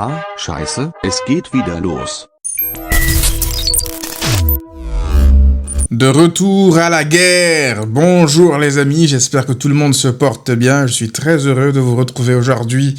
Ah, scheiße, es geht wieder los. De retour à la guerre. Bonjour les amis, j'espère que tout le monde se porte bien. Je suis très heureux de vous retrouver aujourd'hui.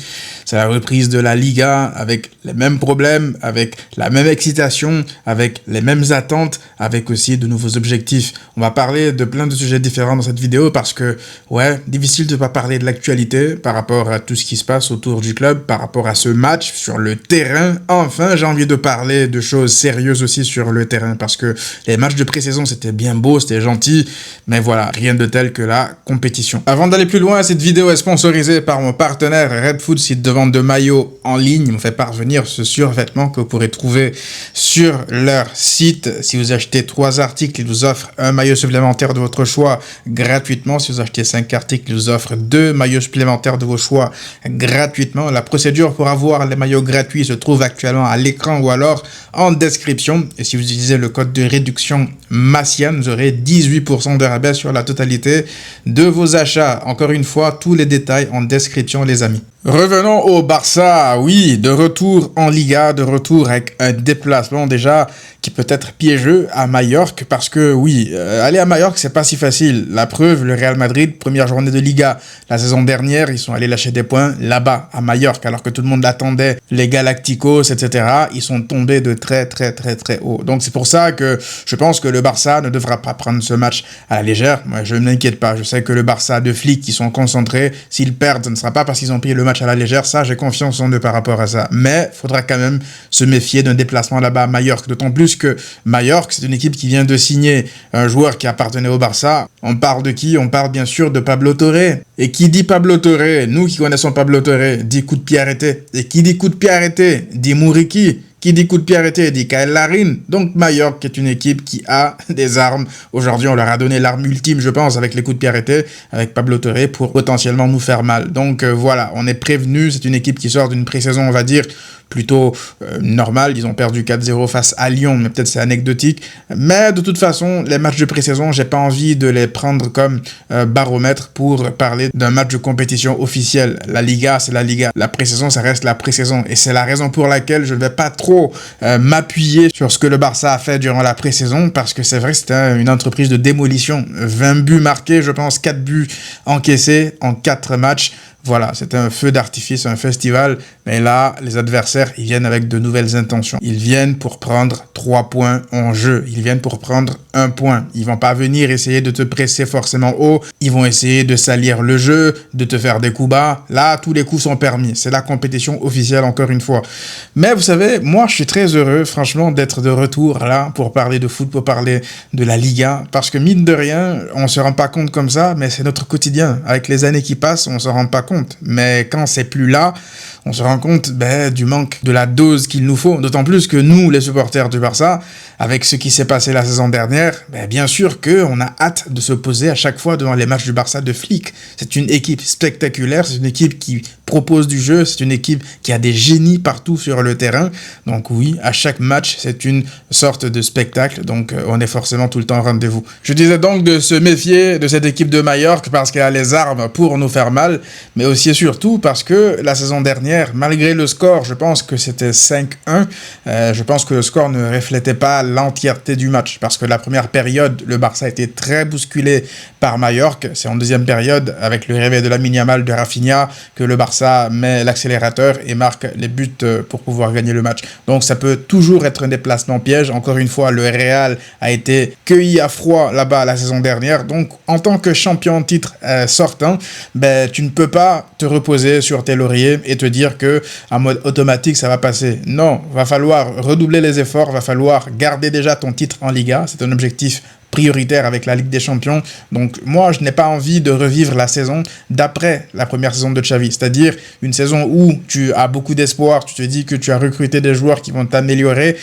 C'est la reprise de la Liga avec les mêmes problèmes, avec la même excitation, avec les mêmes attentes, avec aussi de nouveaux objectifs. On va parler de plein de sujets différents dans cette vidéo parce que, ouais, difficile de pas parler de l'actualité par rapport à tout ce qui se passe autour du club, par rapport à ce match sur le terrain. Enfin, j'ai envie de parler de choses sérieuses aussi sur le terrain parce que les matchs de pré-saison, c'était bien beau, c'était gentil, mais voilà, rien de tel que la compétition. Avant d'aller plus loin, cette vidéo est sponsorisée par mon partenaire Redfood, site de vente de maillots en ligne. Ils m'ont fait parvenir ce survêtement que vous pourrez trouver sur leur site. Si vous achetez 3 articles, ils vous offrent un maillot supplémentaire de votre choix gratuitement. Si vous achetez 5 articles, ils vous offrent 2 maillots supplémentaires de vos choix gratuitement. La procédure pour avoir les maillots gratuits se trouve actuellement à l'écran ou alors en description. Et si vous utilisez le code de réduction Massian, vous aurez 18% de rabais sur la totalité de vos achats. Encore une fois, tous les détails en description, les amis. Revenons au Barça, oui, de retour en Liga, de retour avec un déplacement déjà qui peut être piégeux à Majorque parce que oui, aller à Majorque c'est pas si facile. La preuve, le Real Madrid, première journée de Liga la saison dernière, ils sont allés lâcher des points là-bas à Majorque alors que tout le monde attendait les Galacticos, etc. Ils sont tombés de très haut. Donc c'est pour ça que je pense que le Barça ne devra pas prendre ce match à la légère. Moi je ne m'inquiète pas, je sais que le Barça de flics qui sont concentrés, s'ils perdent, ce ne sera pas parce qu'ils ont pris le match à la légère, ça j'ai confiance en eux par rapport à ça. Mais il faudra quand même se méfier d'un déplacement là-bas à Majorque, d'autant plus que Majorque, c'est une équipe qui vient de signer un joueur qui appartenait au Barça. On parle de qui? On parle bien sûr de Pablo Torre. Et qui dit Pablo Torre, nous qui connaissons Pablo Torre, dit coup de pied arrêté. Et qui dit coup de pied arrêté, dit Muriqi. Qui dit coup de pied arrêté, dit Kyle Larin. Donc Majorque est une équipe qui a des armes. Aujourd'hui, on leur a donné l'arme ultime, je pense, avec les coups de pied arrêtés, avec Pablo Torre, pour potentiellement nous faire mal. Donc voilà, on est prévenu. C'est une équipe qui sort d'une pré-saison, on va dire, plutôt normal. Ils ont perdu 4-0 face à Lyon, mais peut-être c'est anecdotique. Mais de toute façon, les matchs de pré-saison, j'ai pas envie de les prendre comme baromètre pour parler d'un match de compétition officielle. La Liga, c'est la Liga. La pré-saison, ça reste la pré-saison. Et c'est la raison pour laquelle je ne vais pas trop m'appuyer sur ce que le Barça a fait durant la pré-saison, parce que c'est vrai que c'était une entreprise de démolition. 20 buts marqués, je pense, 4 buts encaissés en 4 matchs. Voilà, c'était un feu d'artifice, un festival, mais là, les adversaires, ils viennent avec de nouvelles intentions. Ils viennent pour prendre 3 points en jeu, ils viennent pour prendre 1 point. Ils vont pas venir essayer de te presser forcément haut, ils vont essayer de salir le jeu, de te faire des coups bas. Là, tous les coups sont permis, c'est la compétition officielle encore une fois. Mais vous savez, moi, je suis très heureux, franchement, d'être de retour là, pour parler de foot, pour parler de la Liga, parce que mine de rien, on se rend pas compte comme ça, mais c'est notre quotidien. Avec les années qui passent, on se rend pas compte. Mais quand c'est plus là, on se rend compte du manque de la dose qu'il nous faut. D'autant plus que nous, les supporters du Barça, avec ce qui s'est passé la saison dernière, bien sûr qu'on a hâte de se poser à chaque fois devant les matchs du Barça de flics. C'est une équipe spectaculaire, c'est une équipe qui propose du jeu, c'est une équipe qui a des génies partout sur le terrain. Donc oui, à chaque match, c'est une sorte de spectacle. Donc on est forcément tout le temps au rendez-vous. Je disais donc de se méfier de cette équipe de Majorque parce qu'elle a les armes pour nous faire mal, mais aussi et surtout parce que la saison dernière, malgré le score, je pense que c'était 5-1, je pense que le score ne reflétait pas l'entièreté du match, parce que la première période, le Barça a été très bousculé par Majorque. C'est en deuxième période, avec le réveil de Lamine Yamal, de Rafinha, que le Barça met l'accélérateur et marque les buts pour pouvoir gagner le match. Donc ça peut toujours être un déplacement piège. Encore une fois, le Real a été cueilli à froid là-bas la saison dernière. Donc en tant que champion en titre sortant, tu ne peux pas te reposer sur tes lauriers et te dire que en mode automatique ça va passer. Non, va falloir redoubler les efforts, va falloir garder déjà ton titre en Liga, c'est un objectif prioritaire avec la Ligue des Champions. Donc moi, je n'ai pas envie de revivre la saison d'après la première saison de Xavi, c'est-à-dire une saison où tu as beaucoup d'espoir, tu te dis que tu as recruté des joueurs qui vont t'améliorer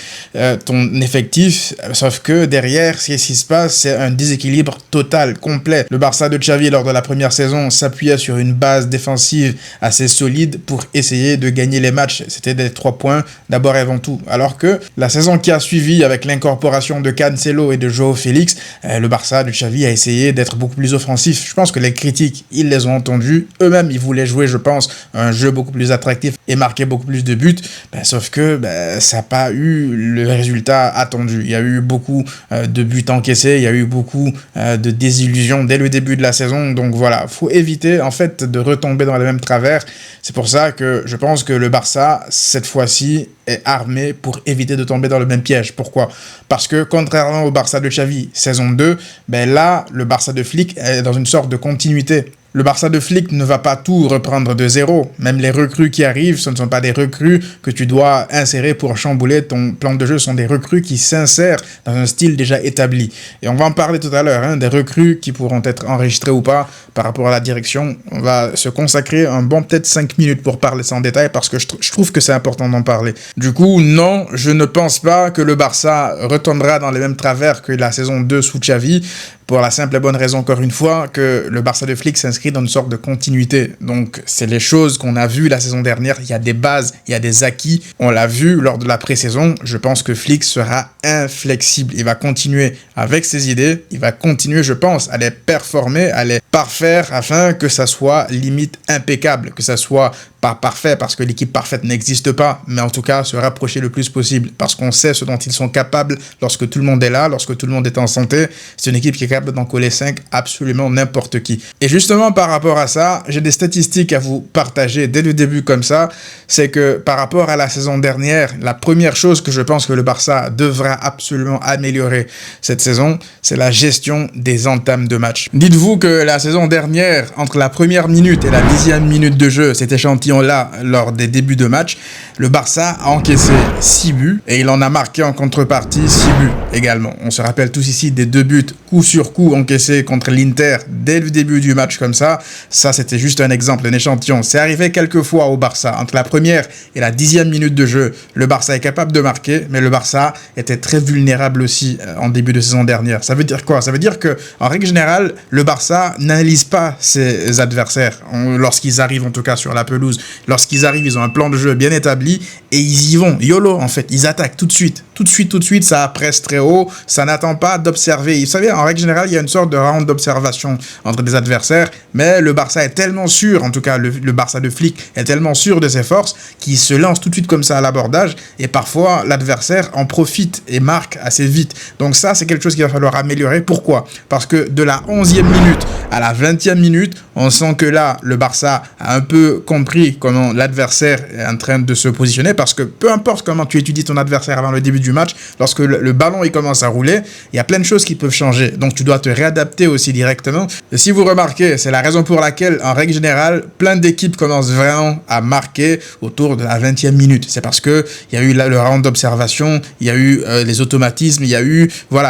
ton effectif, sauf que derrière, ce qui se passe, c'est un déséquilibre total, complet. Le Barça de Xavi, lors de la première saison, s'appuyait sur une base défensive assez solide pour essayer de gagner les matchs. C'était des 3 points d'abord et avant tout. Alors que la saison qui a suivi, avec l'incorporation de Cancelo et de João Félix, le Barça de Xavi a essayé d'être beaucoup plus offensif. Je pense que les critiques, ils les ont entendues. Eux-mêmes, ils voulaient jouer, je pense, un jeu beaucoup plus attractif et marquer beaucoup plus de buts. Sauf que ça n'a pas eu le résultat attendu. Il y a eu beaucoup de buts encaissés, il y a eu beaucoup de désillusions dès le début de la saison. Donc voilà, faut éviter en fait de retomber dans les mêmes travers. C'est pour ça que je pense que le Barça, cette fois-ci, est armé pour éviter de tomber dans le même piège. Pourquoi? Parce que contrairement au Barça de Xavi, saison 2, là, le Barça de Flick est dans une sorte de continuité. Le Barça de Flick ne va pas tout reprendre de zéro. Même les recrues qui arrivent, ce ne sont pas des recrues que tu dois insérer pour chambouler ton plan de jeu. Ce sont des recrues qui s'insèrent dans un style déjà établi. Et on va en parler tout à l'heure, des recrues qui pourront être enregistrées ou pas par rapport à la direction. On va se consacrer un bon peut-être 5 minutes pour parler ça en détail parce que je trouve que c'est important d'en parler. Du coup, non, je ne pense pas que le Barça retombera dans les mêmes travers que la saison 2 sous Xavi. Pour la simple et bonne raison, encore une fois, que le Barça de Flick s'inscrit dans une sorte de continuité. Donc, c'est les choses qu'on a vues la saison dernière. Il y a des bases, il y a des acquis. On l'a vu lors de la pré-saison. Je pense que Flick sera inflexible. Il va continuer avec ses idées. Il va continuer, je pense, à les performer, à les parfaire afin que ça soit limite impeccable, que ça soit pas parfait parce que l'équipe parfaite n'existe pas, mais en tout cas se rapprocher le plus possible parce qu'on sait ce dont ils sont capables lorsque tout le monde est là, lorsque tout le monde est en santé. C'est une équipe qui est capable d'en coller 5 absolument n'importe qui. Et justement par rapport à ça, j'ai des statistiques à vous partager dès le début comme ça. C'est que par rapport à la saison dernière, la première chose que je pense que le Barça devra absolument améliorer cette saison, c'est la gestion des entames de match. Dites-vous que la saison dernière, entre la première minute et la 10e minute de jeu, cet échantillon-là, lors des débuts de match, le Barça a encaissé 6 buts et il en a marqué en contrepartie 6 buts également. On se rappelle tous ici des 2 buts coup sur coup encaissés contre l'Inter dès le début du match comme ça. Ça, c'était juste un exemple, un échantillon. C'est arrivé quelques fois au Barça. Entre la première et la 10e minute de jeu, le Barça est capable de marquer, mais le Barça était très vulnérable aussi en début de saison dernière. Ça veut dire quoi? Ça veut dire que, en règle générale, le Barça n'analyse pas ses adversaires lorsqu'ils arrivent en tout cas sur la pelouse. Lorsqu'ils arrivent, ils ont un plan de jeu bien établi et ils y vont. YOLO, en fait. Ils attaquent tout de suite. Tout de suite, ça presse très haut. Ça n'attend pas d'observer. Vous savez, en règle générale, il y a une sorte de round d'observation entre des adversaires, mais le Barça est tellement sûr, en tout cas le Barça de Flick est tellement sûr de ses forces qu'il se lance tout de suite comme ça à l'abordage et parfois l'adversaire en profite et marque assez vite. Donc ça, c'est quelque chose qu'il va falloir améliorer. Pourquoi? Parce que de la 11e minute à la 20e minute, on sent que là, le Barça a un peu compris comment l'adversaire est en train de se positionner parce que peu importe comment tu étudies ton adversaire avant le début du match, lorsque le ballon il commence à rouler, il y a plein de choses qui peuvent changer. Donc tu dois te réadapter aussi directement. Et si vous remarquez, c'est la raison pour laquelle, en règle générale, plein d'équipes commencent vraiment à marquer autour de la 20e minute. C'est parce que il y a eu le round d'observation, il y a eu les automatismes, il y a eu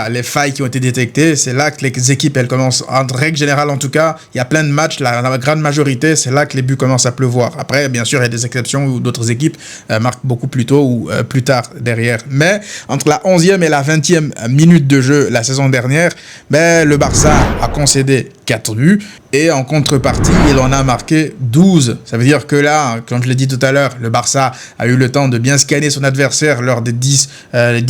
les failles qui ont été détectées. C'est là que les équipes, elles commencent, en règle générale en tout cas, il y a plein de matchs, la grande majorité, c'est là que les buts commencent à pleuvoir. Après, bien sûr, il y a des exceptions où d'autres équipes marquent beaucoup plus tôt ou plus tard derrière. Mais entre la 11e et la 20e minute de jeu la saison dernière, le Barça a concédé 4 buts et en contrepartie, il en a marqué 12. Ça veut dire que là, comme je l'ai dit tout à l'heure, le Barça a eu le temps de bien scanner son adversaire lors des 10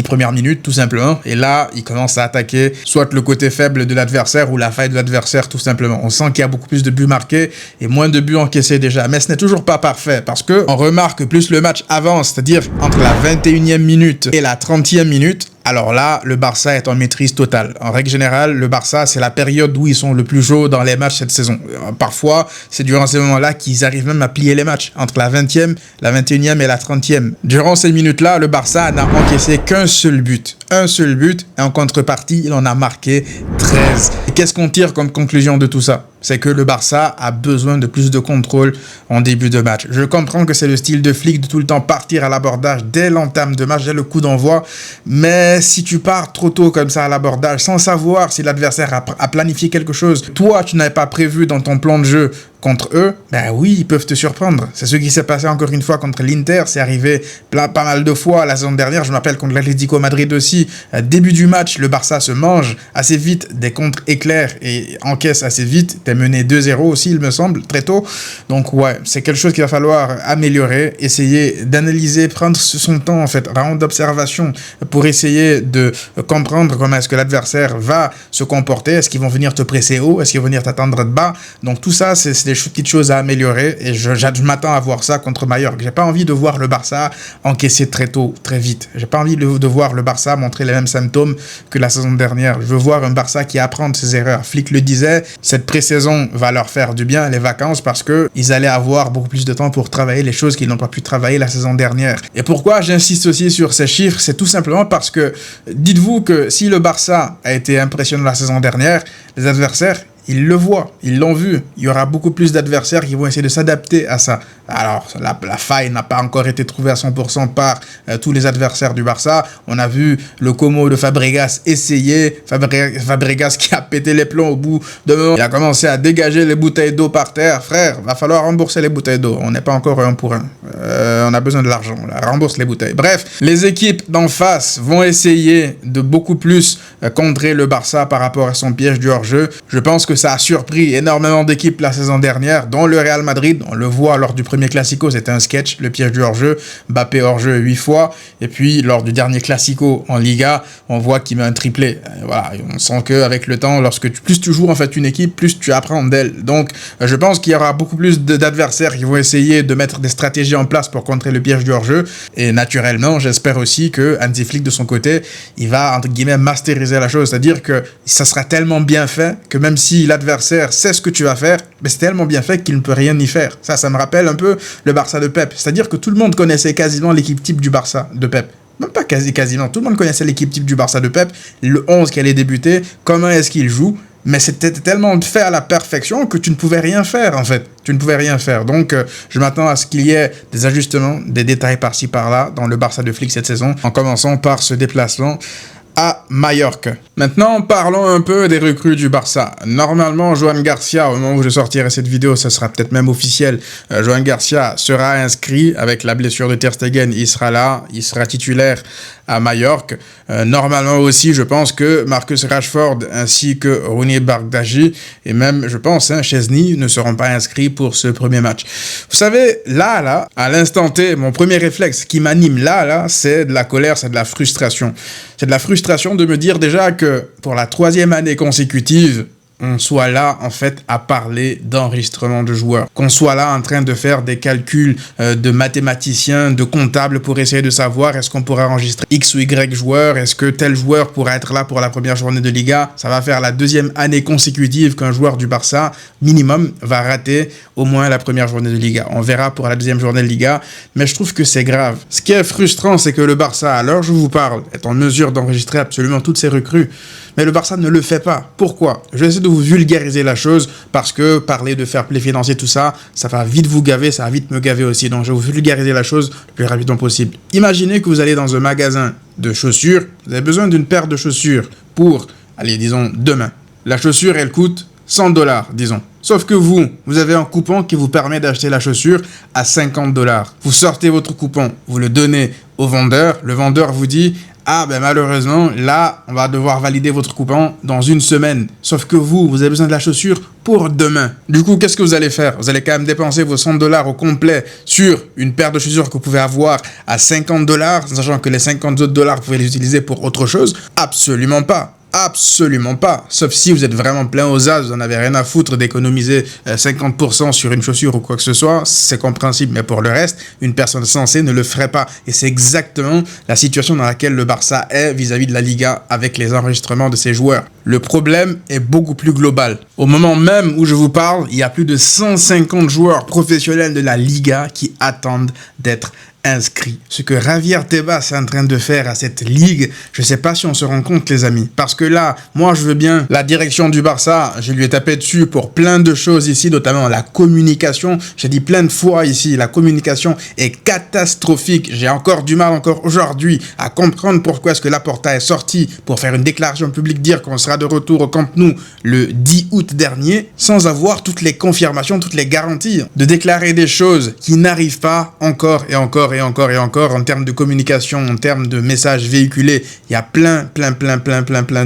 premières minutes, tout simplement. Et là, il commence à attaquer soit le côté faible de l'adversaire ou la faille de l'adversaire, tout simplement. On sent qu'il y a beaucoup plus de buts marqués et moins de buts encaissés déjà. Mais ce n'est toujours pas parfait parce que on remarque que plus le match avance, c'est-à-dire entre la 21e minute et la 30e minute, alors là, le Barça est en maîtrise totale. En règle générale, le Barça, c'est la période où ils sont le plus chauds dans les matchs cette saison. Parfois, c'est durant ces moments-là qu'ils arrivent même à plier les matchs, entre la 20e, la 21e et la 30e. Durant ces minutes-là, le Barça n'a encaissé qu'un seul but. Un seul but, et en contrepartie, il en a marqué 13. Et qu'est-ce qu'on tire comme conclusion de tout ça? C'est que le Barça a besoin de plus de contrôle en début de match. Je comprends que c'est le style de Flick de tout le temps partir à l'abordage dès l'entame de match, dès le coup d'envoi. Mais si tu pars trop tôt comme ça à l'abordage, sans savoir si l'adversaire a planifié quelque chose, toi, tu n'avais pas prévu dans ton plan de jeu contre eux, ben oui, ils peuvent te surprendre. C'est ce qui s'est passé encore une fois contre l'Inter, c'est arrivé pas mal de fois la saison dernière, je me rappelle contre l'Atlético Madrid aussi, début du match, le Barça se mange assez vite des contre éclairs et encaisse assez vite, t'es mené 2-0 aussi il me semble, très tôt, donc ouais, c'est quelque chose qu'il va falloir améliorer, essayer d'analyser, prendre son temps en fait, round d'observation pour essayer de comprendre comment est-ce que l'adversaire va se comporter, est-ce qu'ils vont venir te presser haut, est-ce qu'ils vont venir t'attendre de bas, donc tout ça c'est des petites choses à améliorer et je m'attends à voir ça contre Mallorca. J'ai pas envie de voir le Barça encaisser très tôt, très vite. J'ai pas envie de voir le Barça montrer les mêmes symptômes que la saison dernière. Je veux voir un Barça qui apprend de ses erreurs. Flick le disait, cette pré-saison va leur faire du bien, les vacances, parce que ils allaient avoir beaucoup plus de temps pour travailler les choses qu'ils n'ont pas pu travailler la saison dernière. Et pourquoi j'insiste aussi sur ces chiffres, c'est tout simplement parce que dites-vous que si le Barça a été impressionnant la saison dernière, les adversaires, ils le voient, ils l'ont vu. Il y aura beaucoup plus d'adversaires qui vont essayer de s'adapter à ça. Alors, la faille n'a pas encore été trouvée à 100% par tous les adversaires du Barça. On a vu le Como de Fabregas essayer. Fabregas qui a pété les plombs au bout de moment. Il a commencé à dégager les bouteilles d'eau par terre. Frère, va falloir rembourser les bouteilles d'eau. On n'est pas encore 1 pour 1. On a besoin de l'argent. Rembourse les bouteilles. Bref, les équipes d'en face vont essayer de beaucoup plus contrer le Barça par rapport à son piège du hors-jeu. Je pense que ça a surpris énormément d'équipes la saison dernière, dont le Real Madrid. On le voit lors du premier Classico, c'était un sketch, le piège du hors-jeu. Mbappé hors-jeu 8 fois. Et puis, lors du dernier Classico en Liga, on voit qu'il met un triplé. Voilà, on sent qu'avec le temps, plus tu joues en fait une équipe, plus tu apprends d'elle. Donc, je pense qu'il y aura beaucoup plus d'adversaires qui vont essayer de mettre des stratégies en place pour contrer le piège du hors-jeu. Et naturellement, j'espère aussi que Hansi Flick, de son côté, il va, entre guillemets, masteriser la chose. C'est-à-dire que ça sera tellement bien fait que même si l'adversaire sait ce que tu vas faire, mais c'est tellement bien fait qu'il ne peut rien y faire. Ça me rappelle un peu le Barça de Pep. C'est-à-dire que tout le monde connaissait quasiment l'équipe type du Barça de Pep. Même pas quasiment. Tout le monde connaissait l'équipe type du Barça de Pep, le 11 qui allait débuter, comment est-ce qu'il joue. Mais c'était tellement fait à la perfection que tu ne pouvais rien faire, en fait. Tu ne pouvais rien faire. Donc, je m'attends à ce qu'il y ait des ajustements, des détails par-ci, par-là, dans le Barça de Flick cette saison, en commençant par ce déplacement à Mallorca. Maintenant, parlons un peu des recrues du Barça. Normalement, Joan Garcia, au moment où je sortirai cette vidéo, ça sera peut-être même officiel, Joan Garcia sera inscrit avec la blessure de Ter Stegen. Il sera là, il sera titulaire à Mallorca. Normalement aussi, je pense que Marcus Rashford ainsi que Rooney Bardghji et même, je pense, Chesney ne seront pas inscrits pour ce premier match. Vous savez, là, à l'instant T, mon premier réflexe qui m'anime là, c'est de la colère, c'est de la frustration. C'est de la frustration de me dire déjà que pour la 3e année consécutive, on soit là, en fait, à parler d'enregistrement de joueurs. Qu'on soit là en train de faire des calculs de mathématiciens, de comptables pour essayer de savoir est-ce qu'on pourrait enregistrer X ou Y joueurs, est-ce que tel joueur pourrait être là pour la première journée de Liga. Ça va faire la 2e année consécutive qu'un joueur du Barça, minimum, va rater au moins la première journée de Liga. On verra pour la 2e journée de Liga, mais je trouve que c'est grave. Ce qui est frustrant, c'est que le Barça, à l'heure où je vous parle, est en mesure d'enregistrer absolument toutes ses recrues. Mais le Barça ne le fait pas. Pourquoi? Je vais essayer de vous vulgariser la chose parce que parler de fair play financier, tout ça, ça va vite vous gaver, ça va vite me gaver aussi. Donc je vais vous vulgariser la chose le plus rapidement possible. Imaginez que vous allez dans un magasin de chaussures, vous avez besoin d'une paire de chaussures pour, allez, disons, demain. La chaussure, elle coûte $100, disons. Sauf que vous avez un coupon qui vous permet d'acheter la chaussure à $50. Vous sortez votre coupon, vous le donnez au vendeur, le vendeur vous dit « Ah, ben malheureusement, là, on va devoir valider votre coupon dans 1 semaine. » Sauf que vous avez besoin de la chaussure pour demain. Du coup, qu'est-ce que vous allez faire? Vous allez quand même dépenser vos $100 au complet sur une paire de chaussures que vous pouvez avoir à $50, sachant que les 50 autres dollars, vous pouvez les utiliser pour autre chose? Absolument pas. Absolument pas. Sauf si vous êtes vraiment plein aux as, vous n'en avez rien à foutre d'économiser 50% sur une chaussure ou quoi que ce soit, c'est compréhensible. Mais pour le reste, une personne sensée ne le ferait pas. Et c'est exactement la situation dans laquelle le Barça est vis-à-vis de la Liga avec les enregistrements de ses joueurs. Le problème est beaucoup plus global. Au moment même où je vous parle, il y a plus de 150 joueurs professionnels de la Liga qui attendent d'être inscrits. Ce que Javier Tebas est en train de faire à cette ligue, je sais pas si on se rend compte, les amis. Parce que là, moi, je veux bien la direction du Barça, je lui ai tapé dessus pour plein de choses ici, notamment la communication. J'ai dit plein de fois ici, la communication est catastrophique. J'ai encore du mal, encore aujourd'hui, à comprendre pourquoi est-ce que Laporta est sorti pour faire une déclaration publique, dire qu'on sera de retour au Camp Nou le 10 août dernier, sans avoir toutes les confirmations, toutes les garanties, de déclarer des choses qui n'arrivent pas encore et encore en termes de communication, en termes de messages véhiculés. Il y a plein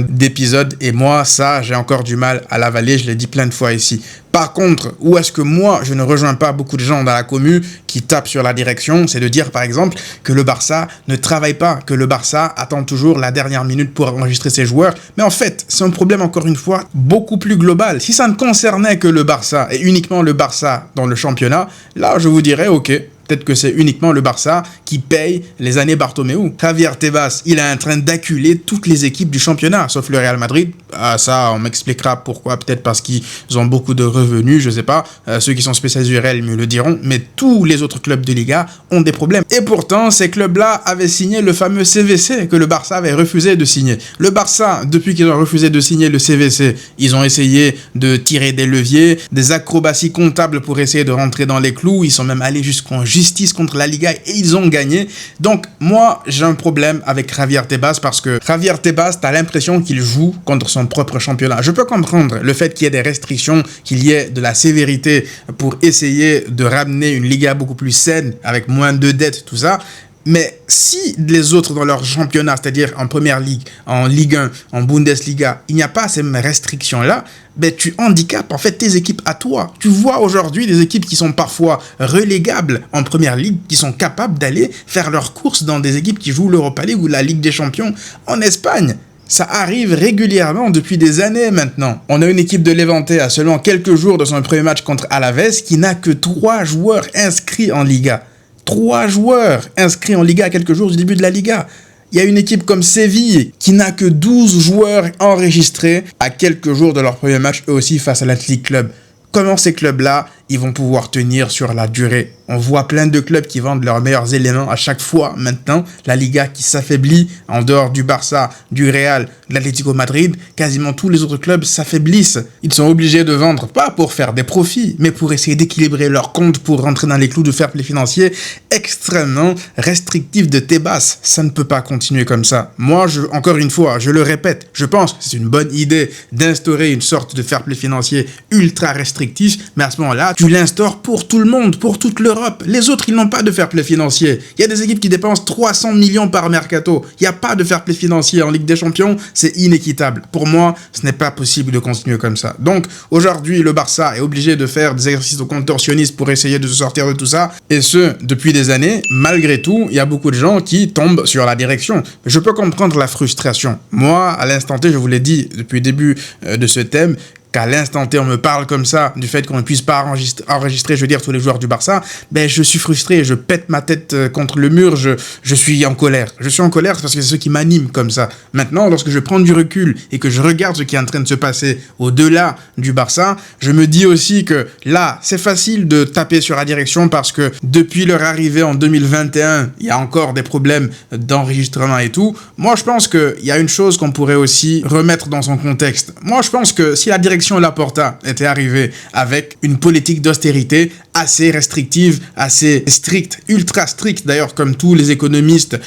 d'épisodes et moi, ça, j'ai encore du mal à l'avaler, je l'ai dit plein de fois ici. Par contre, où est-ce que moi, je ne rejoins pas beaucoup de gens dans la commu qui tapent sur la direction, c'est de dire par exemple que le Barça ne travaille pas, que le Barça attend toujours la dernière minute pour enregistrer ses joueurs. Mais en fait, c'est un problème encore une fois beaucoup plus global. Si ça ne concernait que le Barça et uniquement le Barça dans le championnat, là je vous dirais ok. Peut-être que c'est uniquement le Barça qui paye les années Bartomeu. Javier Tebas, il est en train d'acculer toutes les équipes du championnat, sauf le Real Madrid. Ah, ça, on m'expliquera pourquoi. Peut-être parce qu'ils ont beaucoup de revenus, je sais pas. Ceux qui sont spécialisés du Real me le diront. Mais tous les autres clubs de Liga ont des problèmes. Et pourtant, ces clubs-là avaient signé le fameux CVC que le Barça avait refusé de signer. Le Barça, depuis qu'ils ont refusé de signer le CVC, ils ont essayé de tirer des leviers, des acrobaties comptables pour essayer de rentrer dans les clous. Ils sont même allés jusqu'en justice contre la Liga et ils ont gagné. Donc moi j'ai un problème avec Javier Tebas parce que Javier Tebas, t'as l'impression qu'il joue contre son propre championnat. Je peux comprendre le fait qu'il y ait des restrictions, qu'il y ait de la sévérité pour essayer de ramener une Liga beaucoup plus saine avec moins de dettes, tout ça. Mais si les autres dans leur championnat, c'est-à-dire en Première Ligue, en Ligue 1, en Bundesliga, il n'y a pas ces restrictions-là, ben tu handicapes en fait tes équipes à toi. Tu vois aujourd'hui des équipes qui sont parfois relégables en Première Ligue, qui sont capables d'aller faire leurs courses dans des équipes qui jouent l'Europa League ou la Ligue des Champions en Espagne. Ça arrive régulièrement depuis des années maintenant. On a une équipe de Levante à seulement quelques jours de son premier match contre Alaves qui n'a que 3 joueurs inscrits en Liga. 3 joueurs inscrits en Liga à quelques jours du début de la Liga. Il y a une équipe comme Séville qui n'a que 12 joueurs enregistrés à quelques jours de leur premier match, eux aussi face à l'Athletic Club. Comment ces clubs-là, ils vont pouvoir tenir sur la durée? On voit plein de clubs qui vendent leurs meilleurs éléments à chaque fois maintenant. La Liga qui s'affaiblit en dehors du Barça, du Real, de l'Atlético Madrid. Quasiment tous les autres clubs s'affaiblissent. Ils sont obligés de vendre, pas pour faire des profits, mais pour essayer d'équilibrer leurs comptes, pour rentrer dans les clous de fair play financier extrêmement restrictif de Tebas. Ça ne peut pas continuer comme ça. Moi, encore une fois, je le répète, je pense que c'est une bonne idée d'instaurer une sorte de fair play financier ultra restrictif, mais à ce moment-là, tu l'instaures pour tout le monde, pour toute l'Europe. Les autres, ils n'ont pas de fair play financier. Il y a des équipes qui dépensent 300 millions par mercato. Il n'y a pas de fair play financier en Ligue des Champions. C'est inéquitable. Pour moi, ce n'est pas possible de continuer comme ça. Donc, aujourd'hui, le Barça est obligé de faire des exercices de contorsionnisme pour essayer de se sortir de tout ça. Et ce, depuis des années. Malgré tout, il y a beaucoup de gens qui tombent sur la direction. Je peux comprendre la frustration. Moi, à l'instant T, je vous l'ai dit depuis le début de ce thème, qu'à l'instant T, on me parle comme ça, du fait qu'on ne puisse pas enregistrer, je veux dire, tous les joueurs du Barça, ben, je suis frustré, je pète ma tête contre le mur, je suis en colère. Je suis en colère parce que c'est ce qui m'anime comme ça. Maintenant, lorsque je prends du recul et que je regarde ce qui est en train de se passer au-delà du Barça, je me dis aussi que là, c'est facile de taper sur la direction parce que depuis leur arrivée en 2021, il y a encore des problèmes d'enregistrement et tout. Moi, je pense qu'il y a une chose qu'on pourrait aussi remettre dans son contexte. Moi, je pense que si la direction Laporta était arrivée avec une politique d'austérité assez restrictive, assez stricte, ultra stricte d'ailleurs, comme tous les économistes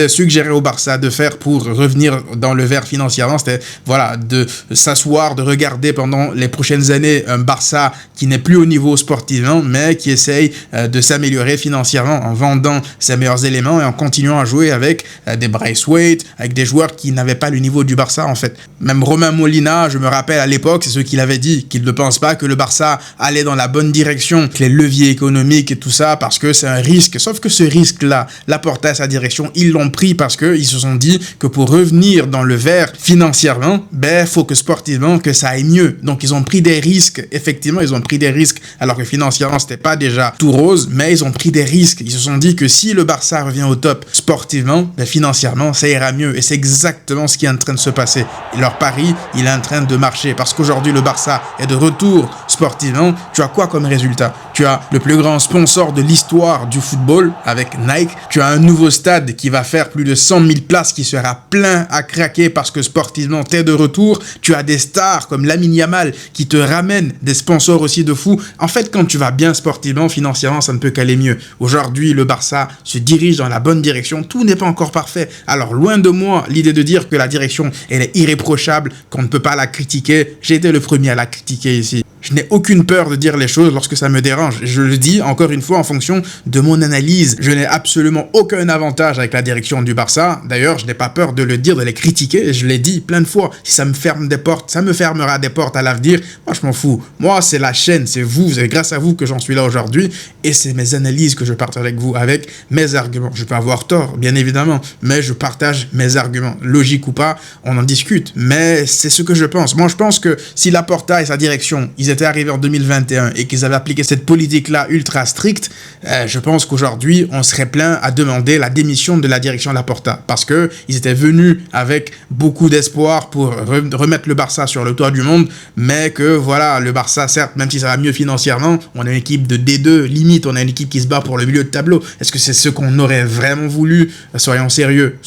suggéraient au Barça de faire pour revenir dans le vert financièrement, c'était voilà, de s'asseoir, de regarder pendant les prochaines années un Barça qui n'est plus au niveau sportivement, mais qui essaye de s'améliorer financièrement en vendant ses meilleurs éléments et en continuant à jouer avec des Braithwaite, avec des joueurs qui n'avaient pas le niveau du Barça en fait. Même Romain Molina, je me rappelle à l'époque, c'est ce qu'il avait dit, qu'il ne pense pas que le Barça allait dans la bonne direction, les leviers économiques et tout ça, parce que c'est un risque. Sauf que ce risque-là, Laporta et sa direction, ils l'ont pris parce qu'ils se sont dit que pour revenir dans le vert financièrement, ben, faut que sportivement, que ça aille mieux. Donc, ils ont pris des risques. Effectivement, ils ont pris des risques, alors que financièrement, c'était pas déjà tout rose, mais ils ont pris des risques. Ils se sont dit que si le Barça revient au top sportivement, ben, financièrement, ça ira mieux. Et c'est exactement ce qui est en train de se passer. Et leur pari, il est en train de marcher. Parce qu'aujourd'hui, le Barça est de retour sportivement. Tu as quoi comme résultat? Tu as le plus grand sponsor de l'histoire du football avec Nike. Tu as un nouveau stade qui va faire plus de 100 000 places qui sera plein à craquer parce que sportivement t'es de retour. Tu as des stars comme Lamine Yamal qui te ramènent des sponsors aussi de fou. En fait, quand tu vas bien sportivement, financièrement, ça ne peut qu'aller mieux. Aujourd'hui, le Barça se dirige dans la bonne direction. Tout n'est pas encore parfait. Alors, loin de moi l'idée de dire que la direction, elle est irréprochable, qu'on ne peut pas la critiquer. J'ai été le premier à la critiquer ici. Je n'ai aucune peur de dire les choses lorsque ça me dérange. Je le dis encore une fois en fonction de mon analyse. Je n'ai absolument aucun avantage avec la direction du Barça. D'ailleurs, je n'ai pas peur de le dire, de les critiquer. Je l'ai dit plein de fois. Si ça me ferme des portes, ça me fermera des portes à l'avenir. Moi, je m'en fous. Moi, c'est la chaîne, c'est vous. C'est grâce à vous que j'en suis là aujourd'hui. Et c'est mes analyses que je partage avec vous, avec mes arguments. Je peux avoir tort, bien évidemment, mais je partage mes arguments. Logique ou pas, on en discute. Mais c'est ce que je pense. Moi, je pense que si Laporta et sa direction, ils étaient arrivés en 2021 et qu'ils avaient appliqué cette politique-là ultra stricte, je pense qu'aujourd'hui, on serait plein à demander la démission de la direction Laporta parce que ils étaient venus avec beaucoup d'espoir pour remettre le Barça sur le toit du monde, mais que voilà, le Barça, certes, même si ça va mieux financièrement, on a une équipe de D2, limite, on a une équipe qui se bat pour le milieu de tableau. Est-ce que c'est ce qu'on aurait vraiment voulu? Soyons sérieux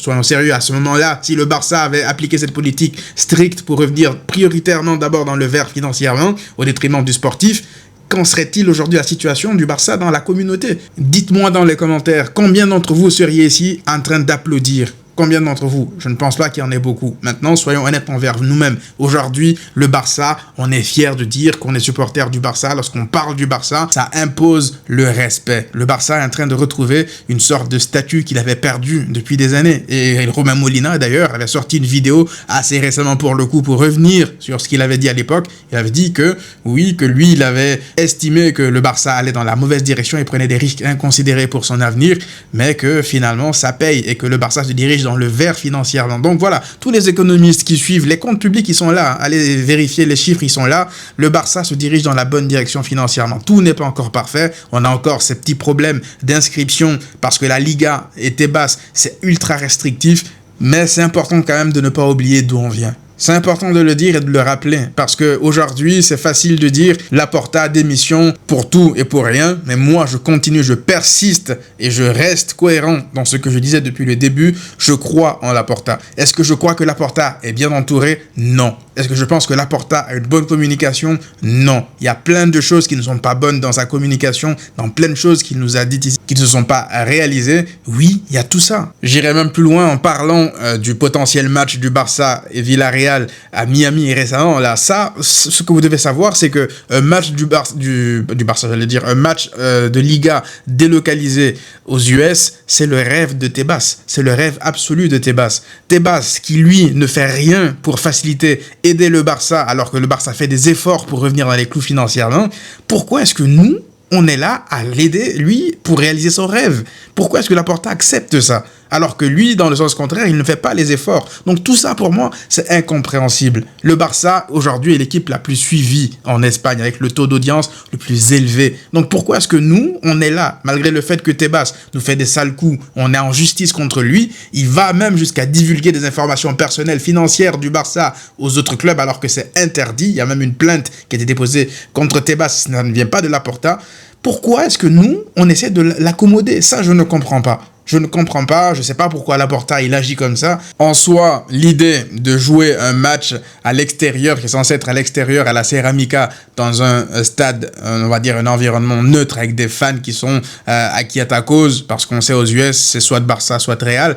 à ce moment-là. Si le Barça avait appliqué cette politique stricte pour revenir prioritairement d'abord dans le vert financièrement, au détriment du sportif, qu'en serait-il aujourd'hui la situation du Barça dans la communauté? Dites-moi dans les commentaires, combien d'entre vous seriez ici en train d'applaudir? Combien d'entre vous? Je ne pense pas qu'il y en ait beaucoup. Maintenant, soyons honnêtes envers nous-mêmes. Aujourd'hui, le Barça, on est fiers de dire qu'on est supporter du Barça. Lorsqu'on parle du Barça, ça impose le respect. Le Barça est en train de retrouver une sorte de statut qu'il avait perdu depuis des années. Et Romain Molina, d'ailleurs, avait sorti une vidéo assez récemment pour le coup, pour revenir sur ce qu'il avait dit à l'époque. Il avait dit que, oui, que lui, il avait estimé que le Barça allait dans la mauvaise direction et prenait des risques inconsidérés pour son avenir, mais que finalement, ça paye et que le Barça se dirige dans le vert financièrement. Donc voilà, tous les économistes qui suivent, les comptes publics, ils sont là. Allez vérifier les chiffres, ils sont là. Le Barça se dirige dans la bonne direction financièrement. Tout n'est pas encore parfait. On a encore ces petits problèmes d'inscription parce que la Liga était basse. C'est ultra restrictif. Mais c'est important quand même de ne pas oublier d'où on vient. C'est important de le dire et de le rappeler parce que aujourd'hui c'est facile de dire Laporta démission pour tout et pour rien, mais moi je continue, je persiste et je reste cohérent dans ce que je disais depuis le début. Je crois en Laporta. Est-ce que je crois que Laporta est bien entouré? Non. Est-ce que je pense que Laporta a une bonne communication? Non. Il y a plein de choses qui ne sont pas bonnes dans sa communication, dans plein de choses qu'il nous a dites ici, qui ne se sont pas réalisées. Oui, il y a tout ça. J'irai même plus loin en parlant du potentiel match du Barça et Villarreal à Miami récemment. Là, ça, ce que vous devez savoir, c'est que un match du Barça, j'allais dire, un match de Liga délocalisé aux US, c'est le rêve de Tebas. C'est le rêve absolu de Tebas. Tebas, qui lui ne fait rien pour faciliter, aider le Barça, alors que le Barça fait des efforts pour revenir dans les clous financièrement. Pourquoi est-ce que nous, on est là à l'aider, lui, pour réaliser son rêve? Pourquoi est-ce que Laporta accepte ça? Alors que lui, dans le sens contraire, il ne fait pas les efforts. Donc tout ça, pour moi, c'est incompréhensible. Le Barça, aujourd'hui, est l'équipe la plus suivie en Espagne, avec le taux d'audience le plus élevé. Donc pourquoi est-ce que nous, on est là, malgré le fait que Tebas nous fait des sales coups, on est en justice contre lui, il va même jusqu'à divulguer des informations personnelles, financières du Barça aux autres clubs, alors que c'est interdit. Il y a même une plainte qui a été déposée contre Tebas, ça ne vient pas de Laporta. Pourquoi est-ce que nous, on essaie de l'accommoder? Ça, je ne comprends pas. Je ne comprends pas, je ne sais pas pourquoi Laporta il agit comme ça. En soi, l'idée de jouer un match à l'extérieur, qui est censé être à l'extérieur, à la Ceramica, dans un stade, on va dire un environnement neutre, avec des fans qui sont acquis à ta cause, parce qu'on sait aux US, c'est soit de Barça, soit de Real.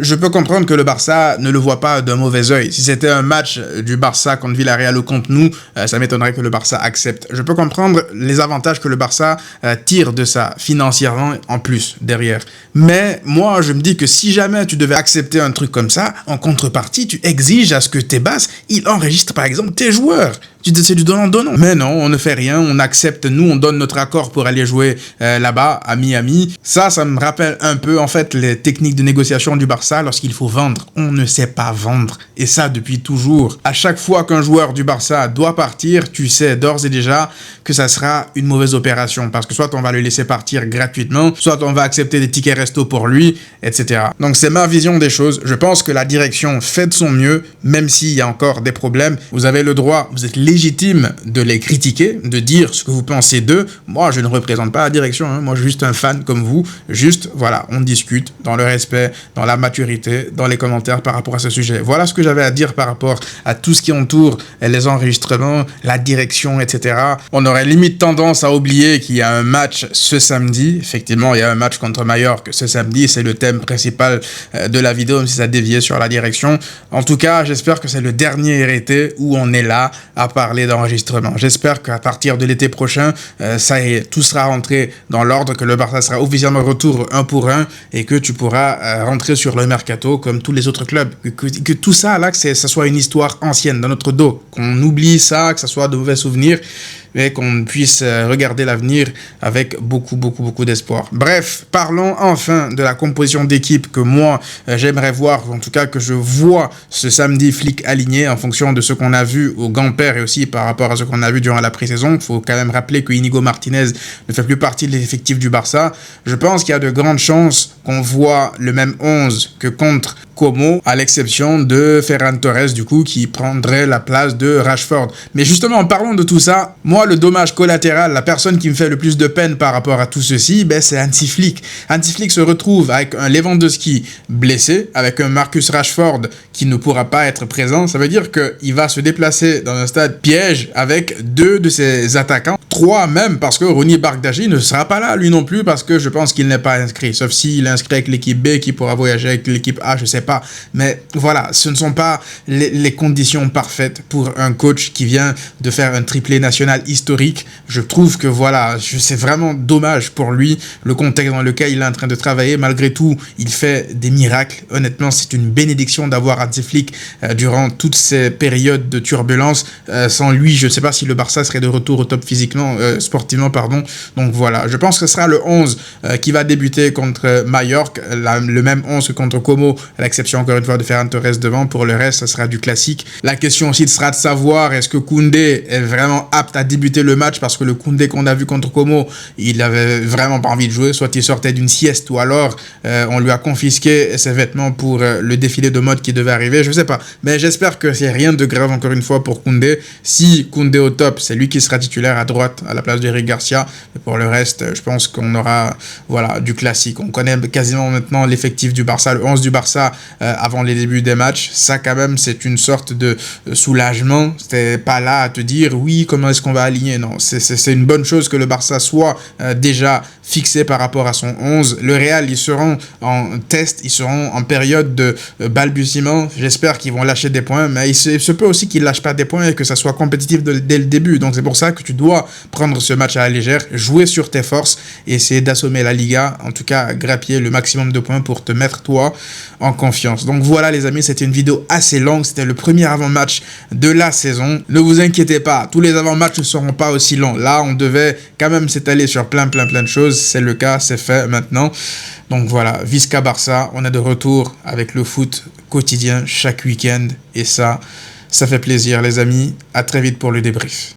Je peux comprendre que le Barça ne le voit pas d'un mauvais œil. Si c'était un match du Barça contre Villarreal ou contre nous, ça m'étonnerait que le Barça accepte. Je peux comprendre les avantages que le Barça tire de ça, financièrement en plus, derrière. Mais moi, je me dis que si jamais tu devais accepter un truc comme ça, en contrepartie, tu exiges à ce que Tebas, il enregistre par exemple tes joueurs. C'est du donnant-donnant. Mais non, on ne fait rien, on accepte, nous, on donne notre accord pour aller jouer là-bas, à Miami. Ça me rappelle un peu, en fait, les techniques de négociation du Barça lorsqu'il faut vendre. On ne sait pas vendre. Et ça, depuis toujours. À chaque fois qu'un joueur du Barça doit partir, tu sais d'ores et déjà que ça sera une mauvaise opération. Parce que soit on va le laisser partir gratuitement, soit on va accepter des tickets resto pour lui, etc. Donc c'est ma vision des choses. Je pense que la direction fait de son mieux, même s'il y a encore des problèmes. Vous avez le droit, vous êtes légitime légitime de les critiquer, de dire ce que vous pensez d'eux. Moi, je ne représente pas la direction, hein. Moi, je suis juste un fan comme vous. Juste, voilà, on discute dans le respect, dans la maturité, dans les commentaires par rapport à ce sujet. Voilà ce que j'avais à dire par rapport à tout ce qui entoure les enregistrements, la direction, etc. On aurait limite tendance à oublier qu'il y a un match ce samedi. Effectivement, il y a un match contre Majorque ce samedi. C'est le thème principal de la vidéo, même si ça déviait sur la direction. En tout cas, j'espère que c'est le dernier été où on est là à parler d'enregistrement. J'espère qu'à partir de l'été prochain, ça y est, tout sera rentré dans l'ordre, que le Barça sera officiellement retour 1 pour 1 et que tu pourras rentrer sur le mercato comme tous les autres clubs. Que tout ça, là, que ça soit une histoire ancienne dans notre dos. Qu'on oublie ça, que ça soit de mauvais souvenirs, mais qu'on puisse regarder l'avenir avec beaucoup d'espoir. Bref, parlons enfin de la composition d'équipe que moi, j'aimerais voir, en tout cas que je vois ce samedi flic aligné en fonction de ce qu'on a vu au Gamper et aussi par rapport à ce qu'on a vu durant la pré-saison. Il faut quand même rappeler que Inigo Martinez ne fait plus partie de l'effectif du Barça. Je pense qu'il y a de grandes chances qu'on voit le même 11 que contre Como, à l'exception de Ferran Torres, du coup, qui prendrait la place de Rashford. Mais justement, en parlant de tout ça, moi, le dommage collatéral, la personne qui me fait le plus de peine par rapport à tout ceci, ben, c'est Hansi Flick. Hansi Flick se retrouve avec un Lewandowski blessé, avec un Marcus Rashford qui ne pourra pas être présent. Ça veut dire qu'il va se déplacer dans un stade piège avec 2 de ses attaquants, 3 même, parce que Ronny Bardghji ne sera pas là, lui non plus, parce que je pense qu'il n'est pas inscrit. Sauf s'il est inscrit avec l'équipe B, qui pourra voyager avec l'équipe A, je sais pas. Mais voilà, ce ne sont pas les conditions parfaites pour un coach qui vient de faire un triplé national historique. Je trouve que voilà, c'est vraiment dommage pour lui, le contexte dans lequel il est en train de travailler. Malgré tout, il fait des miracles. Honnêtement, c'est une bénédiction d'avoir Hansi Flick durant toutes ces périodes de turbulence. Sans lui, je ne sais pas si le Barça serait de retour au top physiquement, sportivement, pardon. Donc voilà, je pense que ce sera le 11 qui va débuter contre Majorque, le même 11 que contre Como, à l'exception encore une fois de Ferran Torres devant. Pour le reste, ça sera du classique. La question aussi sera de savoir est-ce que Koundé est vraiment apte à débuter le match, parce que le Koundé qu'on a vu contre Como, il avait vraiment pas envie de jouer, soit il sortait d'une sieste ou alors on lui a confisqué ses vêtements pour le défilé de mode qui devait arriver, je sais pas. Mais j'espère que c'est rien de grave encore une fois pour Koundé. Si Koundé au top, c'est lui qui sera titulaire à droite à la place d'Eric Garcia. Et pour le reste, je pense qu'on aura voilà, du classique. On connaît quasiment maintenant l'effectif du Barça, le 11 du Barça avant les débuts des matchs. Ça quand même, c'est une sorte de soulagement. C'était pas là à te dire oui, comment est-ce qu'on va aligner. Non, c'est une bonne chose que le Barça soit déjà fixé par rapport à son 11. Le Real, ils seront en test, ils seront en période de balbutiement. J'espère qu'ils vont lâcher des points, mais il se peut aussi qu'ils lâchent pas des points et que ça soit compétitif dès le début. Donc c'est pour ça que tu dois prendre ce match à la légère, jouer sur tes forces et essayer d'assommer la Liga, en tout cas grappiller le maximum de points pour te mettre toi en confiance. Donc voilà les amis, c'était une vidéo assez longue, c'était le premier avant-match de la saison. Ne vous inquiétez pas, tous les avant-matchs ne seront pas aussi longs. Là, on devait quand même s'étaler sur plein de choses. C'est le cas, c'est fait maintenant. Donc voilà, Visca Barça, on est de retour avec le foot quotidien chaque week-end. Et ça fait plaisir les amis. À très vite pour le débrief.